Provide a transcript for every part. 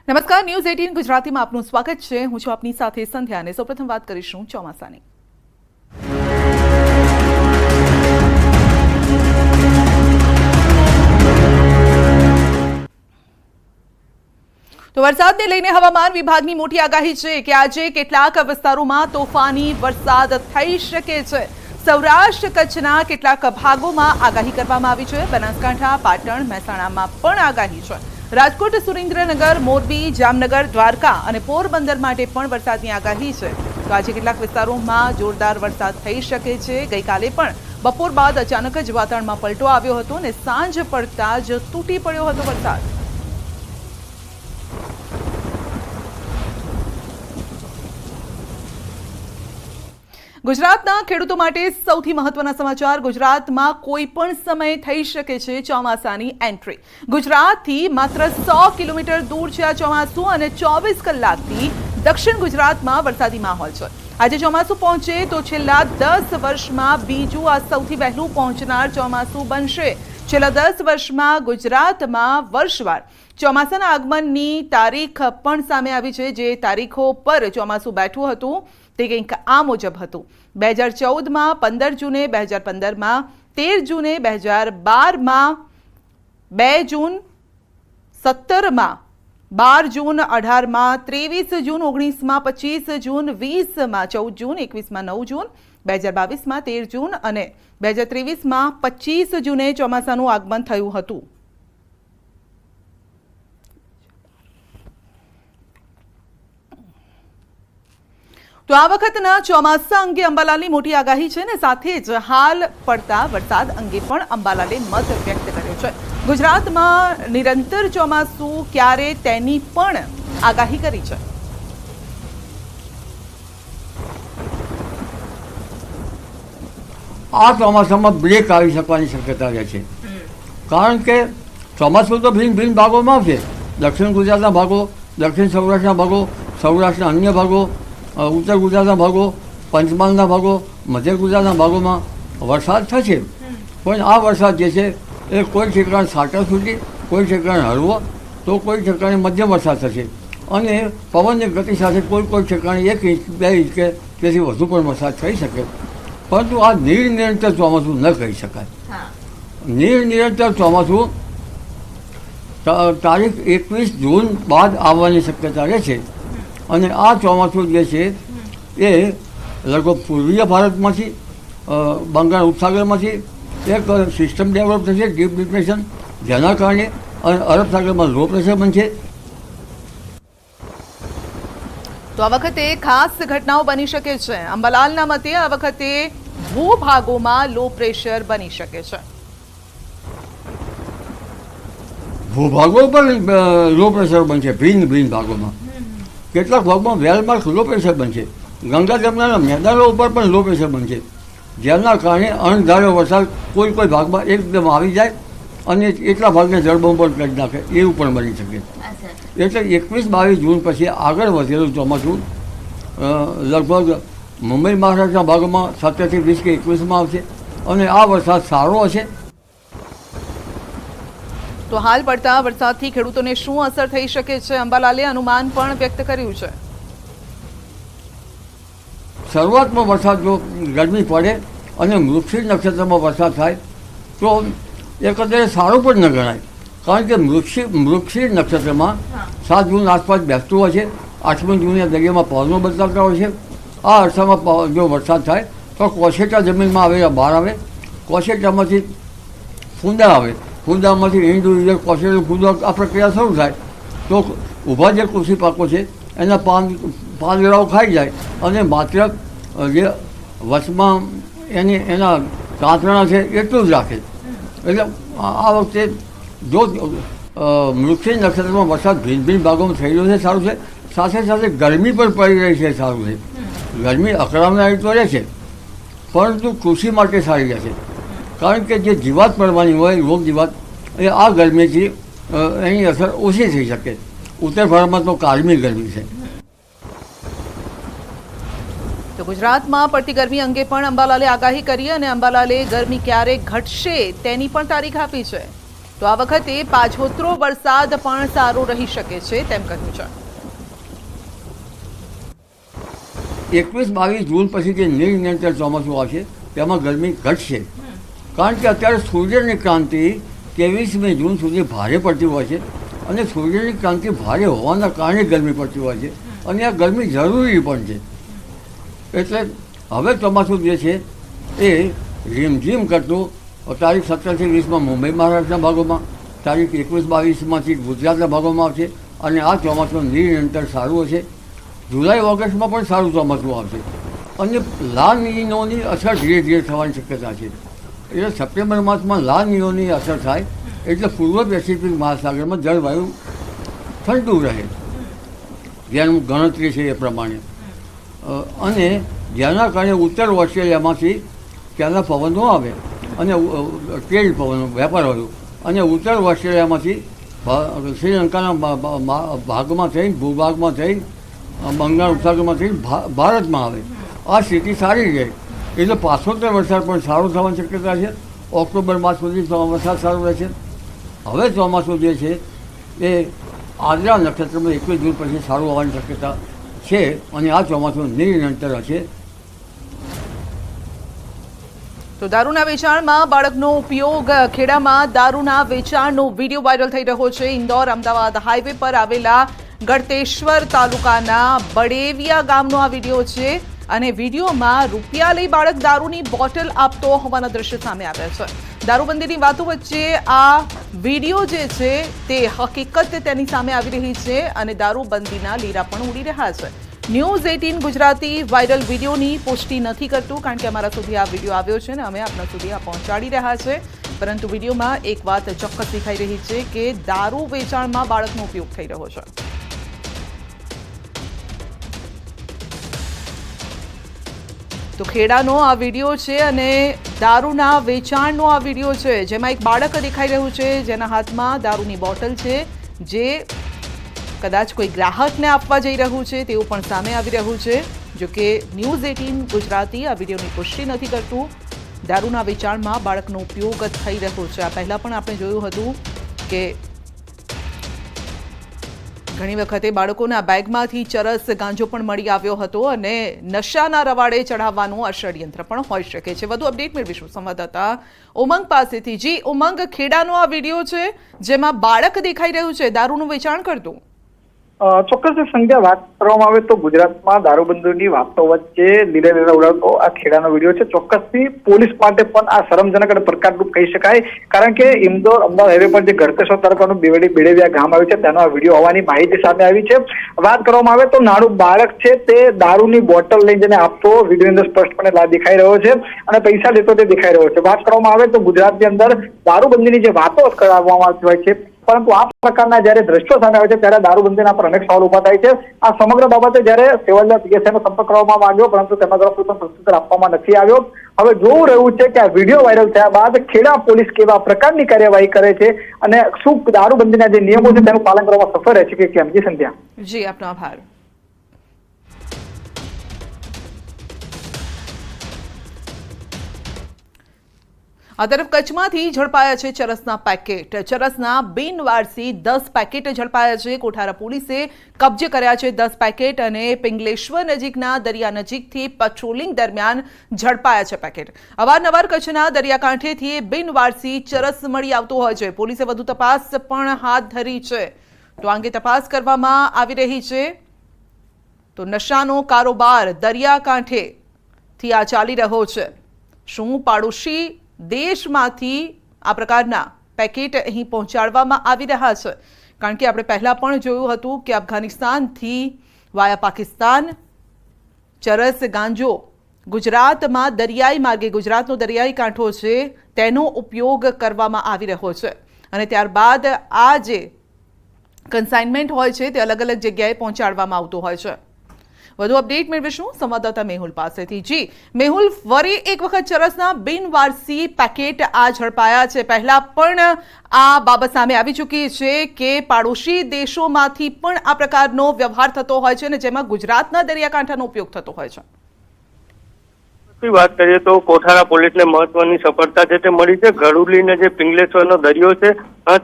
નમસ્કાર, ન્યૂઝ 18 ગુજરાતીમાં આપનું સ્વાગત છે। હું છું આપની સાથે સંધ્યા અને સૌપ્રથમ વાત કરીશું ચોમાસાની। તો વરસાદને લઈને હવામાન વિભાગની મોટી આગાહી છે કે આજે કેટલાક વિસ્તારોમાં તોફાની વરસાદ થઈ શકે છે। સૌરાષ્ટ્ર કચ્છના કેટલાક ભાગોમાં આગાહી કરવામાં આવી છે। બનાસકાંઠા, પાટણ, મહેસાણામાં પણ આગાહી છે। રાજકોટ, સુરેન્દ્રનગર, મોરબી, જામનગર, દ્વારકા અને પોરબંદર માટે પણ વરસાદની આગાહી છે। તો આજે કેટલાક વિસ્તારોમાં જોરદાર વરસાદ થઈ શકે છે। ગઈકાલે પણ બપોર બાદ અચાનક જ વાતાવરણમાં પલટો આવ્યો હતો અને સાંજ પડતા જ તૂટી પડ્યો હતો વરસાદ। ગુજરાતના ખેડૂતો માટે સૌથી મહત્વના સમાચાર। ગુજરાતમાં કોઈ પણ સમયે થઈ શકે છે ચોમાસાની એન્ટ્રી। ગુજરાતથી માત્ર 100 કિલોમીટર દૂર છે આ ચોમાસું અને 24 કલાકથી દક્ષિણ ગુજરાતમાં વરસાદી માહોલ છે। આજે ચોમાસું પહોંચે તો છેલ્લા 10 વર્ષમાં બીજું આ સૌથી વહેલું પહોંચનાર ચોમાસું બનશે। છેલ્લા 10 વર્ષમાં ગુજરાતમાં વર્ષવાર ચોમાસાના આગમનની તારીખ પણ સામે આવી છે। જે તારીખો પર ચોમાસું બેઠું હતું તે કંઈક આ મુજબ હતું। 2014માં 15 જૂને, 2015માં 13 જૂને, 2012માં 2 જૂન, 17માં 12 જૂન, 18માં 23 જૂન, 19માં 25 જૂન, 20માં 14 જૂન, 21માં 9 જૂન, 2022માં 13 જૂન અને 2023માં 25 જૂને ચોમાસાનું આગમન થયું હતું। તો આ વખતના ચોમાસા અંગે અંબાલાલની મોટી આગાહી છે ને સાથે જ હાલ પડતા વરસાદ અંગે પણ અંબાલાલે મત વ્યક્ત કર્યો છે। ગુજરાતમાં નિરંતર ચોમાસું ક્યારે તેની પણ આગાહી કરી છે। આ ચોમાસામાં બ્રેક આવી શકવાની શક્યતા રહે છે, કારણ કે ચોમાસું તો ભિન્ન ભિન્ન ભાગોમાં આવશે। દક્ષિણ ગુજરાતના ભાગો, દક્ષિણ સૌરાષ્ટ્રના ભાગો, સૌરાષ્ટ્રના અન્ય ભાગો, ઉત્તર ગુજરાતના ભાગો, પંચમહાલના ભાગો, મધ્ય ગુજરાતના ભાગોમાં વરસાદ થશે। પણ આ વરસાદ જે છે એ કોઈ ઠેકાણે છાંટા છૂટી, કોઈ ઠેકાણે હળવો તો કોઈ ઠેકાણે મધ્યમ વરસાદ થશે અને પવનની ગતિ સાથે કોઈ ઠેકાણે 1 ઇંચ, 2 ઇંચ કે તેથી વધુ પણ વરસાદ થઈ શકે। પરંતુ આ નિરંતર ચોમાસું ન કહી શકાય। નિરંતર ચોમાસું તારીખ 21 જૂન બાદ આવવાની શક્યતા રહે છે અને આ ચોમાસું જે છે એ લગભગ પૂર્વીય ભારતમાંથી, બંગાળ ઉપસાગરમાંથી એક સિસ્ટમ ડેવલપ થશે, ડીપ ડિપ્રેશન, જેના કારણે અરબ સાગરમાં લો પ્રેશર બનશે। તો આ વખતે ખાસ ઘટનાઓ બની શકે છે। અંબાલાલના મતે આ વખતે ભૂભાગોમાં લો પ્રેશર બની શકે છે। ભૂભાગો પર લો પ્રેશર બનશે, ભિન્ન ભિન્ન ભાગોમાં। કેટલાક ભાગમાં વેલમાર્ક લો પ્રેશર બનશે। ગંગા જમનાના મેદાનો ઉપર પણ લો પ્રેશર બનશે, જેના કારણે અણધાર્યો વરસાદ કોઈ ભાગમાં એકદમ આવી જાય અને એટલા ભાગને જળબંબાળ કરી નાખે, એવું પણ બની શકે। એટલે 21-22 જૂન પછી આગળ વધેલું ચોમાસું લગભગ મુંબઈ મહારાષ્ટ્રના ભાગમાં 17 થી 20 કે 21માં આવશે અને આ વરસાદ સારો હશે। તો હાલ પડતા વરસાદથી ખેડૂતોને શું અસર થઈ શકે છે? અંબાલાલે અનુમાન પણ વ્યક્ત કર્યું છે। શરૂઆતમાં વરસાદ જો ગરમી પડે અને મૃગશીર નક્ષત્રમાં વરસાદ થાય તો એકંદરે સારું પણ ન ગણાય, કારણ કે મૃગશીર નક્ષત્રમાં 7 જૂન આસપાસ બેસતું હોય છે। 8મી જૂને દરિયામાં પવનો બદલાતા હોય છે। આ અરસામાં જો વરસાદ થાય તો કોશેટા જમીનમાં આવેલા બહાર આવે, કોશેટામાંથી ફૂંદા આવે, ફૂંદામાંથી ઈંડું કોશેટું ફૂંદો આ પ્રક્રિયા શરૂ થાય તો ઊભા જે કૃષિ પાકો છે એના પાંદડાઓ ખાઈ જાય અને માત્ર જે વચમાં એના તાંતણા છે એટલું જ રાખે। એટલે આ વખતે જો મૃગશીર નક્ષત્રમાં વરસાદ ભિન્ન ભિન્ન ભાગોમાં થઈ રહ્યો છે સારું છે, સાથે સાથે ગરમી પણ પડી રહી છે સારું છે। ગરમી અકળાવનારી તો રહે છે, પરંતુ કૃષિ માટે સારી રહેશે, કારણ કે જે જીવાત પડવાની હોય, રોગ જીવાત, એ આ ગરમીથી એની અસર ઓછી થઈ શકે। ઉત્તર ભારતમાં તો કાળમી ગરમી છે। તો ગુજરાતમાં પડતી ગરમી અંગે પણ અંબાલાલે આગાહી કરી અને અંબાલાલે ગરમી ક્યારે ઘટશે તેની પણ તારીખ આપી છે। તો આ વખતે પાછોતરો વરસાદ પણ સારો રહી શકે છે તેમ કહ્યું છે. 21-22 જૂન પછી જે નિરંતર ચોમાસું આવશે તેમાં ગરમી ઘટશે, કારણ કે અત્યારે સૂર્યની ક્રાંતિ 23મી જૂન સુધી ભારે પડતી હોય છે અને સૂર્યની ક્રાંતિ ભારે હોવાના કારણે ગરમી પડતી હોય છે અને આ ગરમી જરૂરી પણ છે. એટલે હવે ચોમાસું જે છે એ રીમઝીમ કરતું તારીખ 17 થી 20 મુંબઈ મહારાષ્ટ્રના ભાગોમાં, તારીખ 21-22 ગુજરાતના ભાગોમાં આવશે અને આ ચોમાસું નિરંતર સારું હશે. જુલાઈ ઓગસ્ટમાં પણ સારું ચોમાસું આવશે અને લા નિનોની અસર ધીરે ધીરે થવાની શક્યતા છે. એટલે સપ્ટેમ્બર માસમાં લા નિનોની અસર થાય એટલે પૂર્વ પેસિફિક મહાસાગરમાં જળવાયુ ઠંડુ રહે, જેનું ગણતરી છે એ પ્રમાણે. અને જેના કારણે ઉત્તર ઓસ્ટ્રેલિયામાંથી ત્યાંના પવનો આવે અને ટ્રેડ પવનો વેપાર હોય અને ઉત્તર ઓસ્ટ્રેલિયામાંથી શ્રીલંકાના ભાગમાં થઈ, ભૂભાગમાં થઈ, બંગાળ ઉપસાગરમાં થઈ ભારતમાં આવે. આ સ્થિતિ સારી રહે એટલે પાછોતર વરસાદ પણ સારો થવાની શક્યતા છે. ઓક્ટોબર માસ સુધી વરસાદ સારો રહેશે. હવે ચોમાસું જે છે એ આદ્રા નક્ષત્રમાં 21 જૂન પછી સારું આવવાની શક્યતા છે અને આ ચોમાસું નિરંતર હશે. તો દારૂના વેચાણમાં બાળકનો ઉપયોગ, ખેડામાં દારૂના વેચાણનો વિડીયો વાયરલ થઈ રહ્યો છે. ઇન્દોર અમદાવાદ હાઈવે પર આવેલા ગળતેશ્વર તાલુકાના બડેવિયા ગામનો આ વિડીયો છે અને વિડીયોમાં રૂપિયા લઈ બાળક દારૂની બોટલ આપતો હોવાના દ્રશ્ય સામે આવ્યા છે. દારૂબંધીની વાતો વચ્ચે આ વિડીયો જે છે તે હકીકત તેની સામે આવી રહી છે અને દારૂબંધીના લીરા પણ ઉડી રહ્યા છે. ન્યૂઝ 18 ગુજરાતી વાયરલ વિડીયોની પુષ્ટિ નથી કરતું, કારણ કે અમારા સુધી આ વિડીયો આવ્યો છે ને અમે આપણા સુધી આ પહોંચાડી રહ્યા છે. પરંતુ વિડીયોમાં એક વાત ચોક્કસ દેખાઈ રહી છે કે દારૂ વેચાણમાં બાળકનો ઉપયોગ થઈ રહ્યો છે. તો ખેડાનો આ વિડીયો છે અને દારૂના વેચાણનો આ વિડીયો છે, જેમાં એક બાળક દેખાઈ રહ્યું છે જેના હાથમાં દારૂની બોટલ છે, જે કદાચ કોઈ ગ્રાહકને આપવા જઈ રહ્યું છે તેવું પણ સામે આવી રહ્યું છે. જો કે ન્યૂઝ 18 ગુજરાતી આ વિડીયોની પુષ્ટિ નથી કરતું. દારૂના વેચાણમાં બાળકનો ઉપયોગ થઈ રહ્યો છે. આ પહેલાં પણ આપણે જોયું હતું કે ઘણી વખતે બાળકોના બેગમાંથી ચરસ ગાંજો પણ મળી આવ્યો હતો અને નશાના રવાડે ચઢાવવાનું આ ષડયંત્ર પણ હોઈ શકે છે. વધુ અપડેટ મેળવીશું સંવાદદાતા ઉમંગ પાસેથી. જી ઉમંગ, ખેડાનો આ વિડીયો છે જેમાં બાળક દેખાઈ રહ્યું છે દારૂનું વેચાણ કરતું. ચોક્કસ સંધ્યા, વાત કરવામાં આવે તો ગુજરાતમાં દારૂબંધીની વાતો વચ્ચે લીલા ઉડાવતો આ ખેડાનો વિડીયો છે. ચોક્કસથી પોલીસ માટે પણ આ શરમજનક અને પડકારરૂપ કહી શકાય, કારણ કે ઇન્દોર અમદાવાદ હાઈવે પર જે ગળતેશ્વર તાલુકાનું બેડેવિયા ગામ આવ્યું છે તેનો આ વિડીયો હોવાની માહિતી સામે આવી છે. વાત કરવામાં આવે તો નાનું બાળક છે તે દારૂની બોટલ લઈ જઈને આપતો વિડીયો અંદર સ્પષ્ટપણે દેખાઈ રહ્યો છે અને પૈસા લેતો તે દેખાઈ રહ્યો છે. વાત કરવામાં આવે તો ગુજરાતની અંદર દારૂબંધીની જે વાતો કરવામાં આવતી હોય છે, પરંતુ આ પ્રકારના જયારે દ્રશ્યો સામે આવે છે ત્યારે દારૂબંધીના પર અનેક સવાલ ઉભા થાય છે. આ સમગ્ર બાબતે જયારે સેવલિયા પીએસઆઈનો સંપર્ક કરવામાં આવ્યો, પરંતુ તેના તરફ કોઈ પણ પ્રત્યુત્તર આપવામાં નથી આવ્યો. હવે જોવું રહ્યું છે કે આ વિડીયો વાયરલ થયા બાદ ખેડા પોલીસ કેવા પ્રકારની કાર્યવાહી કરે છે અને શું દારૂબંધીના જે નિયમો છે તેનું પાલન કરવામાં સફળ રહે છે કે કેમ. જી સંધ્યા. જી, આપનો આભાર. આ તરફ કચ્છમાંથી ઝડપાયા છે ચરસના પેકેટ. ચરસના બિનવારસી 10 પેકેટ ઝડપાયા છે. કોઠારા પોલીસે કબજે કર્યા છે 10 પેકેટ અને પિંગલેશ્વર નજીકના દરિયા નજીકથી પેટ્રોલિંગ દરમિયાન ઝડપાયા છે પેકેટ. અવારનવાર કચ્છના દરિયાકાંઠેથી બિનવારસી ચરસ મળી આવતો હોય છે. પોલીસે વધુ તપાસ પણ હાથ ધરી છે. તો આ અંગે તપાસ કરવામાં આવી રહી છે. તો નશાનો કારોબાર દરિયાકાંઠેથી આ ચાલી રહ્યો છે. શું પાડોશી દેશમાંથી આ પ્રકારના પેકેટ અહીં પહોંચાડવામાં આવી રહ્યા છે? કારણ કે આપણે પહેલાં પણ જોયું હતું કે અફઘાનિસ્તાનથી વાયા પાકિસ્તાન ચરસ ગાંજો ગુજરાતમાં દરિયાઈ માર્ગે, ગુજરાતનો દરિયાઈ કાંઠો છે તેનો ઉપયોગ કરવામાં આવી રહ્યો છે અને ત્યારબાદ આ જે કન્સાઇનમેન્ટ હોય છે તે અલગ અલગ જગ્યાએ પહોંચાડવામાં આવતું હોય છે. વધુ અપડેટ મેળવીશું સંવાદદાતા મેહુલ પાસેથી. જી મેહુલ, ફરી એક વખત ચરસના બિનવારસી પેકેટ આ ઝડપાયા છે. પહેલા પણ આ બાબત સામે આવી ચૂકી છે કે પાડોશી દેશોમાંથી પણ આ પ્રકારનો વ્યવહાર થતો હોય છે અને જેમાં ગુજરાતના દરિયાકાંઠાનો ઉપયોગ થતો હોય છે. વાત કરીએ તો કોઠારા પોલીસને મહત્વની સફળતા છે તે મળી છે. ઘડુલીને જે પિંગલેશ્વરનો દરિયો છે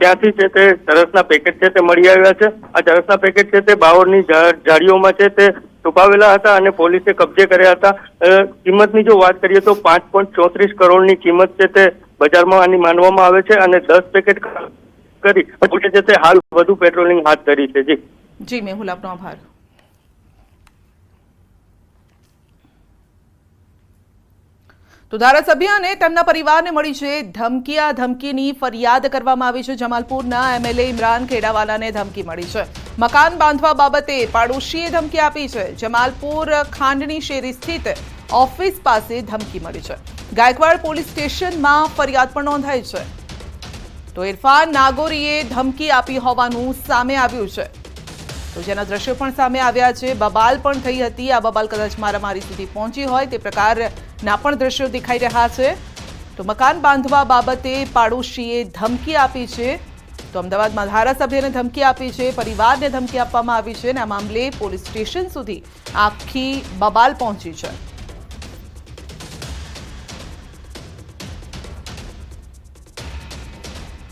ત્યાંથી છે તે ચરસના પેકેટ છે તે મળી આવ્યા છે. આ ચરસના પેકેટ છે તે બાવળની ઝાડીઓમાં છે તે છુપાવેલા હતા અને પોલીસે કબજે કર્યા હતા. કિંમતની જો વાત કરીએ તો 5.34 કરોડની કિંમત છે તે બજારમાં આની માનવામાં આવે છે અને 10 પેકેટ કરી પોલીસે છે તે હાલ વધુ પેટ્રોલિંગ હાથ ધરી છે. જી મેહુલ, આપનો આભાર. તો ધારાસભ્ય અને તેમના પરિવારને મળી છે ધમકી. આ ધમકીની ફરિયાદ કરવામાં આવી છે. જમાલપુરના એમએલએ ઇમરાન ખેડાવાલાને ધમકી મળી છે. મકાન બાંધવા બાબતે પાડોશીએ ધમકી આપી છે. જમાલપુર ખાંડની શેરી સ્થિત ઓફિસ પાસે ધમકી મળી છે. ગાયકવાડ પોલીસ સ્ટેશનમાં ફરિયાદ પણ નોંધાઈ છે. તો ઇરફાન નાગોરીએ ધમકી આપી હોવાનું સામે આવ્યું છે. તો જેના દ્રશ્યો પણ સામે આવ્યા છે. બબાલ પણ થઈ હતી. આ બબાલ કદાચ મારામારી સુધી પહોંચી હોય તે પ્રકારના પણ દ્રશ્યો દેખાઈ રહ્યા છે. તો મકાન બાંધવા બાબતે પાડોશીએ ધમકી આપી છે. તો અમદાવાદમાં ધારાસભ્યને ધમકી આપી છે, પરિવારને ધમકી આપવામાં આવી છે અને આ મામલે પોલીસ સ્ટેશન સુધી આખી બબાલ પહોંચી છે.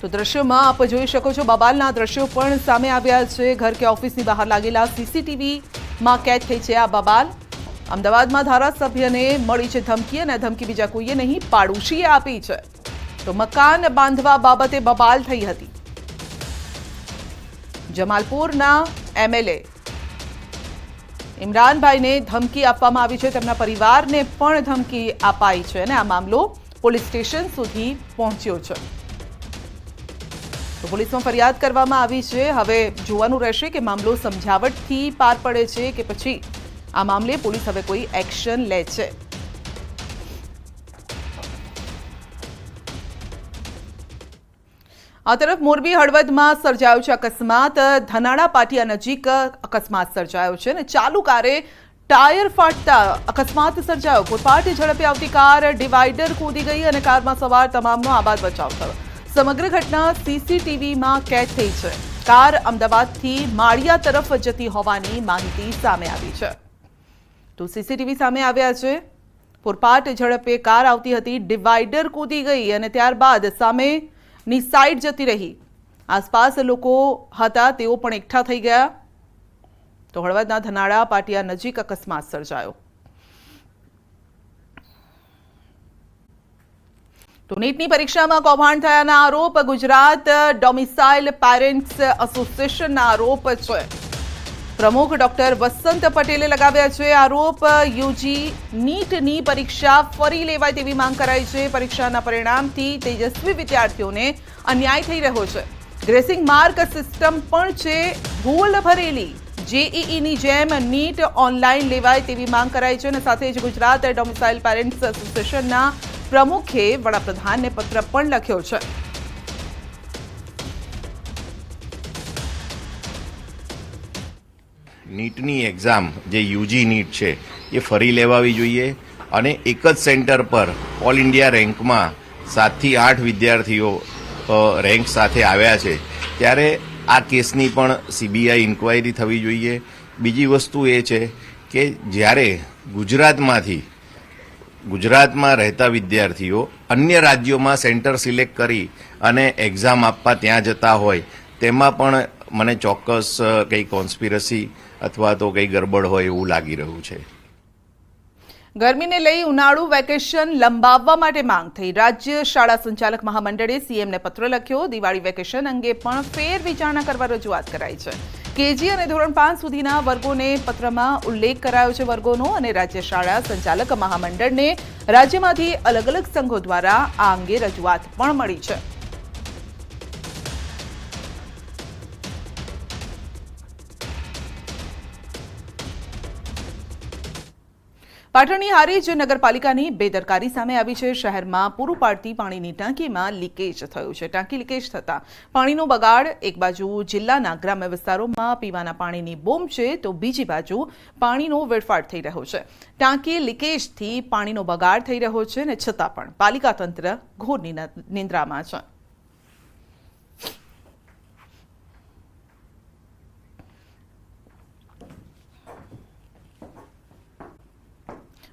તો દ્રશ્યોમાં આપ જોઈ શકો છો બબાલના દ્રશ્યો પણ સામે આવ્યા છે. ઘર કે ઓફિસની બહાર લાગેલા સીસીટીવીમાં કેદ થઈ છે આ બબાલ. અમદાવાદમાં ધારાસભ્યને મળી છે ધમકી અને ધમકી બીજા કોઈએ નહીં, પાડોશીએ આપી છે. તો મકાન બાંધવા બાબતે બબાલ થઈ હતી. જમાલપુરના એમએલએ ઇમરાનભાઈને ધમકી આપવામાં આવી છે. તેમના પરિવારને પણ ધમકી અપાઈ છે અને આ મામલો પોલીસ સ્ટેશન સુધી પહોંચ્યો છે. તો પોલીસમાં ફરિયાદ કરવામાં આવી છે. હવે જોવાનું રહેશે કે મામલો સમજાવટથી પાર પડે છે કે પછી આ મામલે પોલીસ હવે કોઈ એક્શન લે છે. આ તરફ મોરબી હળવદમાં સર્જાયો છે અકસ્માત. ધનાળા પાટિયા નજીક અકસ્માત સર્જાયો છે અને ચાલુ કારે ટાયર ફાટતા અકસ્માત સર્જાયો. પૂરપાટ ઝડપે આવતી કાર ડિવાઈડર કૂદી ગઈ અને કારમાં સવાર તમામનો આબાદ બચાવ થયો. સમગ્ર ઘટના સીસીટીવીમાં કેદ થઈ છે. કાર અમદાવાદથી માળિયા તરફ જતી હોવાની માહિતી સામે આવી છે. તો સીસીટીવી સામે આવ્યા છે. પૂરપાટ ઝડપે કાર આવતી હતી, ડિવાઈડર કૂદી ગઈ અને ત્યારબાદ સામેની સાઈડ જતી રહી. આસપાસ લોકો હતા તેઓ પણ એકઠા થઈ ગયા. તો હળવદના ધનાળા પાટિયા નજીક અકસ્માત સર્જાયો. તો નીટની પરીક્ષામાં કૌભાંડ થયાના આરોપ ગુજરાત ડોમિસાઇલ પેરેન્ટ્સ એસોસિએશનના આરોપ છે. પ્રમુખ ડોક્ટર વસંત પટેલે લગાવ્યા છે આરોપ. યુજી નીટની પરીક્ષા ફરી લેવાય તેવી માંગ કરાઈ છે. પરીક્ષાના પરિણામથી તેજસ્વી વિદ્યાર્થીઓને અન્યાય થઈ રહ્યો છે. ગ્રેસિંગ માર્ક સિસ્ટમ પણ છે ભૂલ ભરેલી. જેઈઈની જેમ નીટ ઓનલાઈન લેવાય તેવી માંગ કરાઈ છે અને સાથે જ ગુજરાત ડોમિસાઇલ પેરેન્ટ્સ એસોસિએશનના પ્રમુખે વડાપ્રધાનને પત્ર પણ લખ્યો છે. નીટની એક્ઝામ જે યુજી નીટ છે એ ફરી લેવાવી જોઈએ અને એક જ સેન્ટર પર ઓલ ઇન્ડિયા રેન્કમાં 7 થી 8 વિદ્યાર્થીઓ રેન્ક સાથે આવ્યા છે ત્યારે આ કેસની પણ સીબીઆઈ ઇન્ક્વાયરી થવી જોઈએ. બીજી વસ્તુ એ છે કે જ્યારે ગુજરાતમાં રહેતા વિદ્યાર્થીઓ અન્ય રાજ્યોમાં સેન્ટર સિલેક્ટ કરી અને એક્ઝામ આપવા ત્યાં જતા હોય તેમાં પણ મને ચોક્કસ કંઈ કોન્સ્પિરસી અથવા તો કંઈ ગરબડ હોય એવું લાગી રહ્યું છે. ગરમીને લઈ ઉનાળુ વેકેશન લંબાવવા માટે માંગ થઈ. રાજ્ય શાળા સંચાલક મહામંડળે સીએમને પત્ર લખ્યો. દિવાળી વેકેશન અંગે પણ ફેર વિચારણા કરવા રજૂઆત કરાઈ છે. કેજી અને ધોરણ 5 સુધીના વર્ગોને પત્રમાં ઉલ્લેખ કરાયો છે વર્ગોનો અને રાજ્ય શાળા સંચાલક મહામંડળને રાજ્યમાંથી અલગ અલગ સંઘો દ્વારા આ અંગે રજૂઆત પણ મળી છે. પાટણની હારીજ નગરપાલિકાની બેદરકારી સામે આવી છે. શહેરમાં પૂરું પાડતી પાણીની ટાંકીમાં લીકેજ થયું છે. ટાંકી લીકેજ થતાં પાણીનો બગાડ. એક બાજુ જિલ્લાના ગ્રામ્ય વિસ્તારોમાં પીવાના પાણીની બૂમ છે તો બીજી બાજુ પાણીનો વેડફાટ થઈ રહ્યો છે. ટાંકી લીકેજથી પાણીનો બગાડ થઈ રહ્યો છે અને છતાં પણ પાલિકા તંત્ર ઘોર નિંદ્રામાં છે.